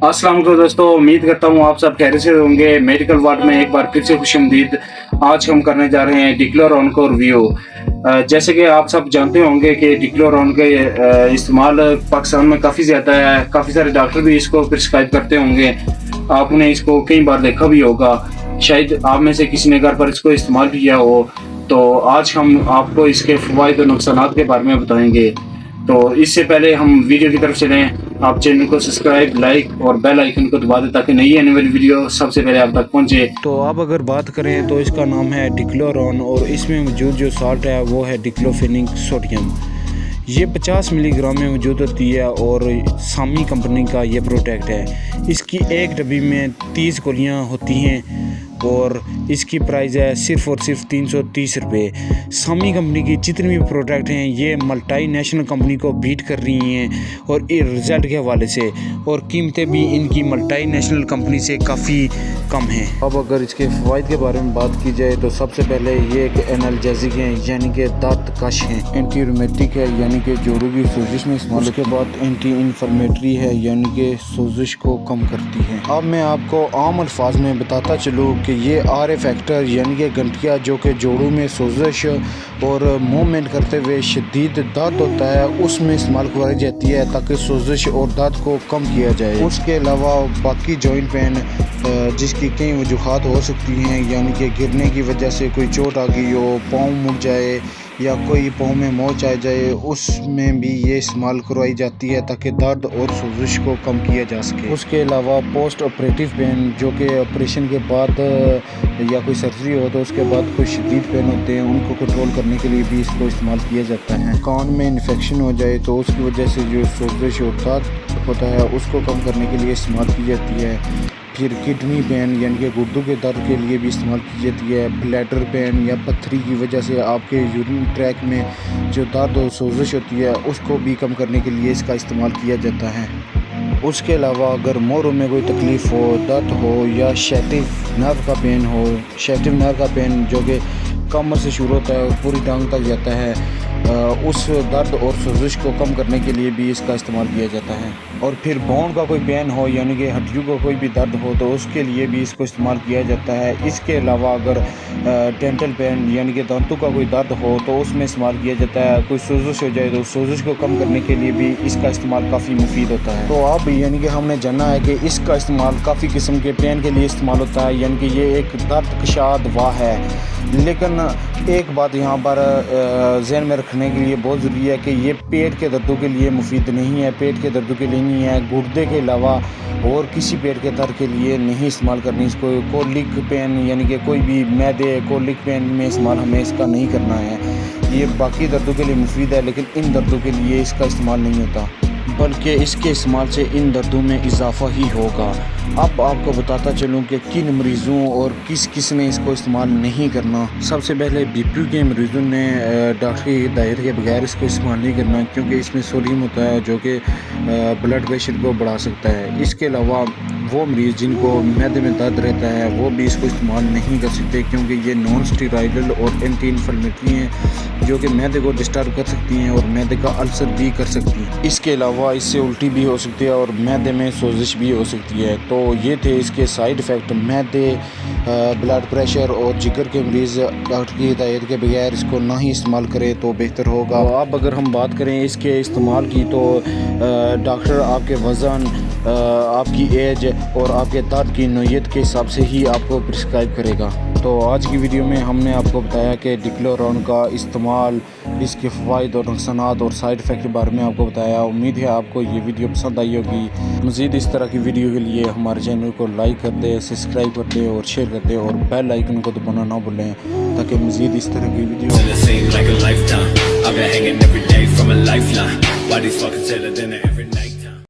अस्सलाम वालेकुम दोस्तों, उम्मीद करता हूँ आप सब खैरियत से होंगे। मेडिकल वार्ड में एक बार फिर से खुशआमदीद। आज हम करने जा रहे हैं डिक्लोरॉन को रिव्यू। जैसे कि आप सब जानते होंगे कि डिक्लोरॉन के इस्तेमाल पाकिस्तान में काफ़ी ज़्यादा है। काफ़ी सारे डॉक्टर भी इसको प्रिस्क्राइब करते होंगे। आपने इसको कई बार देखा भी होगा, शायद आप में से किसी ने घर पर इसको इस्तेमाल भी किया हो। तो आज हम आपको इसके फ़वाइद और नुकसानात के बारे में बताएंगे। तो इससे पहले हम वीडियो की तरफ चलें। आप चैनल को सब्सक्राइब, लाइक और बेल आइकन को दबा दें ताकि नई आने वाली वीडियो सबसे पहले आप तक पहुंचे। तो अब अगर बात करें तो इसका नाम है डिक्लोरॉन और इसमें मौजूद जो साल्ट है वो है डिक्लोफेनिक सोडियम। ये 50 मिलीग्राम में मौजूद होती है और सामी कंपनी का ये प्रोडक्ट है। इसकी एक डब्बी में 30 गोलियाँ होती हैं और इसकी प्राइस है सिर्फ़ और सिर्फ 330 रुपये। सामी कंपनी की जितनी भी प्रोडक्ट हैं ये मल्टी नेशनल कंपनी को बीट कर रही हैं और ये रिज़ल्ट के हवाले से, और कीमतें भी इनकी मल्टी नेशनल कंपनी से काफ़ी कम हैं। अब अगर इसके फ़वाइद के बारे में बात की जाए तो सबसे पहले ये एक एनाल्जेसिक हैं, यानी कि दांत कश हैं। एंटी रूमेटिक है, यानी कि जोड़ों की सोजिश में इस्तेमाल। उसके बाद एंटी इन्फ्लेमेटरी है, यानी कि सोजिश को कम करती है। अब मैं आपको आम अल्फाज में बताता चलूँ कि ये आर फैक्टर यानी कि घंटिया जो कि जोड़ों में सोजिश और मूवमेंट करते हुए शदीद दर्द होता है उसमें इस्तेमाल कराई जाती है ताकि सोजिश और दर्द को कम किया जाए। उसके अलावा बाकी जॉइंट पेन जिसकी कई वजूहात हो सकती हैं, यानी कि गिरने की वजह से कोई चोट आ गई हो, पाँव मुड़ जाए या कोई पाँव में मोच आ जाए, उसमें भी ये इस्तेमाल करवाई जाती है ताकि दर्द और सोजिश को कम किया जा सके। उसके अलावा पोस्ट ऑपरेटिव पेन जो कि ऑपरेशन के बाद या कोई सर्जरी हो तो उसके बाद कोई शदीद पेन होते हैं उनको कंट्रोल करने के लिए भी इसको इस्तेमाल किया जाता है। कान में इन्फेक्शन हो जाए तो उसकी वजह से जो सोजिश और दर्द होता है उसको कम करने के लिए इस्तेमाल की जाती है। फिर किडनी पेन यानी कि गुर्दों के दर्द के लिए भी इस्तेमाल की जाती है। ब्लैडर पेन या पत्थरी की वजह से आपके यूरिन ट्रैक में जो दर्द और सोजिश होती है उसको भी कम करने के लिए इसका इस्तेमाल किया जाता है। उसके अलावा अगर मोरों में कोई तकलीफ़ हो, दर्द हो या शैटिव नर्व का पेन हो, शैटिव नर्व का पेन जो कि कमर से शुरू होता है और पूरी टांग तक जाता है, उस दर्द और सोजिश को कम करने के लिए भी इसका इस्तेमाल किया जाता है। और फिर बोन का कोई पेन हो यानी कि हड्डियों का कोई भी दर्द हो तो उसके लिए भी इसको इस्तेमाल किया जाता है। इसके अलावा अगर डेंटल पेन यानी कि दांतों का कोई दर्द हो तो उसमें इस्तेमाल किया जाता है। कोई सोजिश हो जाए तो सोजिश को कम करने के लिए भी इसका इस्तेमाल काफ़ी मुफीद होता है। तो अब यानी कि हमने जाना है कि इसका इस्तेमाल काफ़ी किस्म के पेन के लिए इस्तेमाल होता है, यानी कि ये एक दर्द कशा दवा है। लेकिन एक बात यहाँ पर ज़हन में रखने के लिए बहुत ज़रूरी है कि ये पेट के दर्दों के लिए मुफीद नहीं है, पेट के दर्दों के लिए नहीं है, गुर्दे के अलावा और किसी पेट के दर्द के लिए नहीं इस्तेमाल करनी इसको। कोलिक पेन यानी कि कोई भी मैदे कोलिक पेन में इस्तेमाल हमें इसका नहीं करना है। ये बाकी दर्दों के लिए मुफीद है लेकिन इन दर्दों के लिए इसका इस्तेमाल नहीं होता, बल्कि इसके इस्तेमाल से इन दर्दों में इजाफा ही होगा। अब आपको बताता चलूँ कि किन मरीज़ों और किस ने इसको इस्तेमाल नहीं करना। सबसे पहले बीपी के मरीज़ों ने डॉक्टर की हिदायत के बगैर इसको इस्तेमाल नहीं करना, क्योंकि इसमें सोडियम होता है जो कि ब्लड प्रेशर को बढ़ा सकता है। इसके अलावा वो मरीज़ जिनको मैदे में दर्द रहता है वो भी इसको इस्तेमाल नहीं कर सकते, क्योंकि ये नॉन स्टेरॉइडल और एंटी इन्फ्लेमेटरी हैं जो कि मैदे को डिस्टर्ब कर सकती हैं और मैदे का अल्सर भी कर सकती हैं। इसके अलावा इससे उल्टी भी हो सकती है और मैदे में सोजिश भी हो सकती है। तो ये थे इसके साइड इफ़ेक्ट। मैदे, ब्लड प्रेशर और जिगर के मरीज़ डॉक्टर की हिदायत के बगैर इसको ना ही इस्तेमाल करें तो बेहतर होगा। अब अगर हम बात करें इसके इस्तेमाल की तो डॉक्टर आपके वज़न, आपकी एज और आपके दर्द की नोयत के हिसाब से ही आपको प्रिस्क्राइब करेगा। तो आज की वीडियो में हमने आपको बताया कि डिक्लोरॉन का इस्तेमाल, इसके फ़वाइद और नुकसानात और साइड इफ़ेक्ट के बारे में आपको बताया। उम्मीद है आपको ये वीडियो पसंद आई होगी। मज़ीद इस तरह की वीडियो के लिए हमारे चैनल को लाइक कर दें, सब्सक्राइब कर दें और शेयर कर दें और बेल आइकन को दबाना ना भूलें ताकि मज़ीद इस तरह की वीडियो